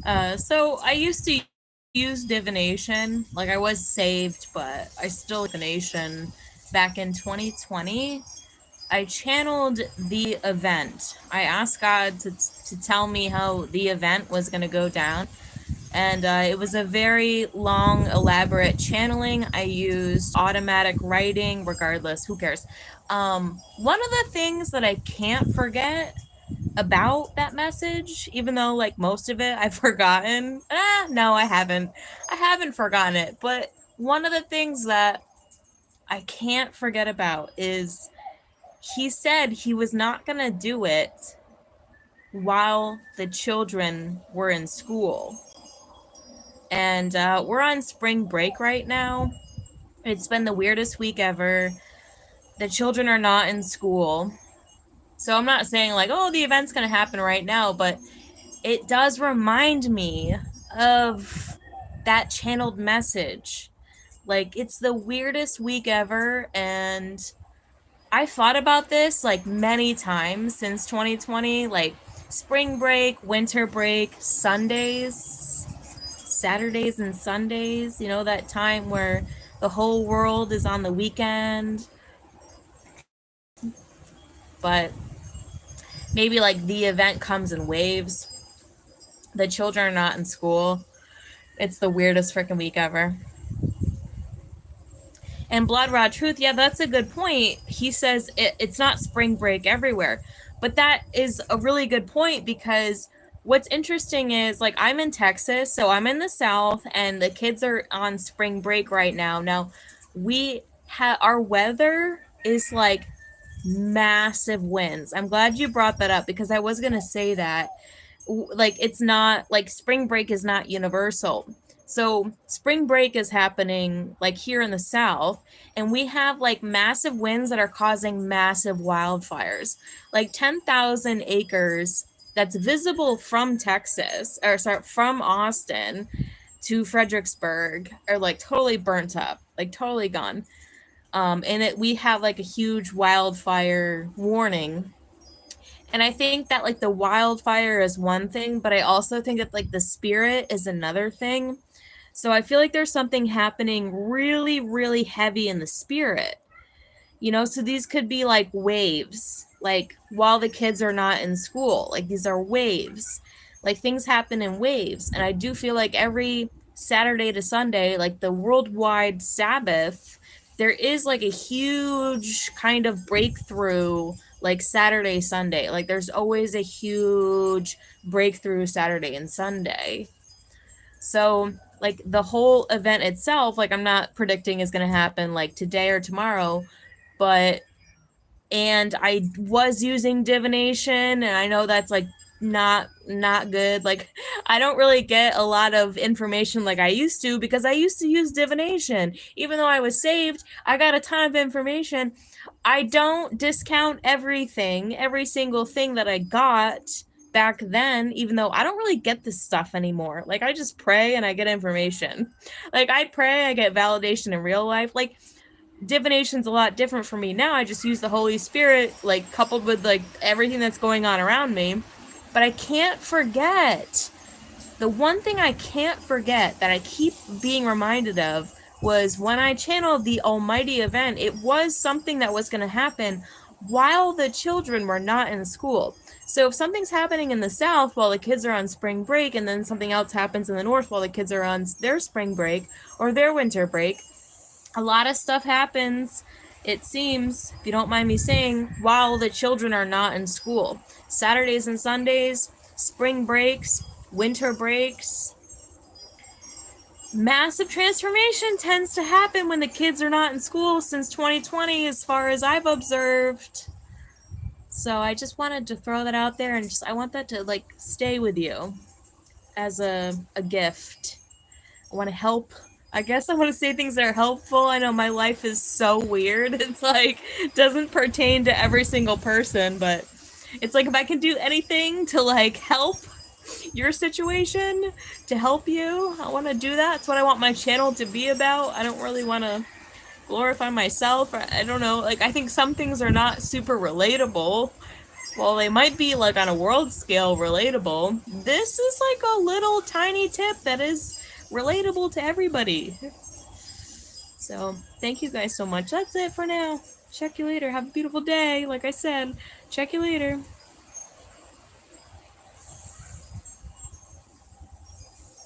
So I used to use divination. Like I was saved, but I still divination back in 2020. I channeled the event. I asked God to tell me how the event was going to go down. And it was a very long, elaborate channeling. I used automatic writing, regardless, who cares? One of the things that I can't forget about that message, even though like most of it I've forgotten. No, I haven't. I haven't forgotten it. But one of the things that I can't forget about is he said he was not going to do it while the children were in school. And we're on spring break right now. It's been the weirdest week ever. The children are not in school. So I'm not saying like, oh, the event's going to happen right now, but it does remind me of that channeled message. Like, it's the weirdest week ever, and I thought about this like many times since 2020, like spring break, winter break, Sundays, Saturdays and Sundays, you know, that time where the whole world is on the weekend. But maybe like the event comes in waves. The children are not in school. It's the weirdest freaking week ever. And Blood Raw Truth, yeah, that's a good point. He says it's not spring break everywhere. But that is a really good point because what's interesting is like I'm in Texas, so I'm in the South, and the kids are on spring break right now. Now, we have our weather is like massive winds. I'm glad you brought that up because I was going to say that like it's not like spring break is not universal. So spring break is happening like here in the South, and we have like massive winds that are causing massive wildfires, like 10,000 acres that's visible from Texas, or sorry, from Austin to Fredericksburg are like totally burnt up, like totally gone. And we have like a huge wildfire warning. And I think that like the wildfire is one thing, but I also think that like the spirit is another thing. So I feel like there's something happening really, really heavy in the spirit. You know, so these could be like waves, like while the kids are not in school. Like these are waves. Like things happen in waves. And I do feel like every Saturday to Sunday, like the worldwide Sabbath, there is like a huge kind of breakthrough like Saturday, Sunday. Like there's always a huge breakthrough Saturday and Sunday. So, like the whole event itself, like I'm not predicting is going to happen like today or tomorrow, but and I was using divination, and I know that's like not good. Like I don't really get a lot of information like I used to because I used to use divination. Even though I was saved, I got a ton of information. I don't discount everything, every single thing that I got back then, even though I don't really get this stuff anymore. Like I just pray and I get information. Like I pray, I get validation in real life. Like divination's a lot different for me now. I just use the Holy Spirit, like coupled with like everything that's going on around me. But I can't forget, the one thing I can't forget that I keep being reminded of was when I channeled the Almighty event, it was something that was going to happen while the children were not in school. So if something's happening in the South while the kids are on spring break, and then something else happens in the North while the kids are on their spring break or their winter break, a lot of stuff happens, it seems, if you don't mind me saying, while the children are not in school. Saturdays and Sundays, spring breaks, winter breaks. Massive transformation tends to happen when the kids are not in school since 2020, as far as I've observed. So I just wanted to throw that out there, and just I want that to like stay with you as a gift. I want to help. I guess I want to say things that are helpful. I know my life is so weird. It's like doesn't pertain to every single person, but it's like if I can do anything to like help your situation, to help you, I want to do that. That's what I want my channel to be about. I don't really want to glorify myself. I don't know. Like I think some things are not super relatable, While they might be like on a world scale relatable, this is like a little tiny tip that is relatable to everybody. So thank you guys so much. That's it for now. Check you later. Have a beautiful day. Like I said, check you later.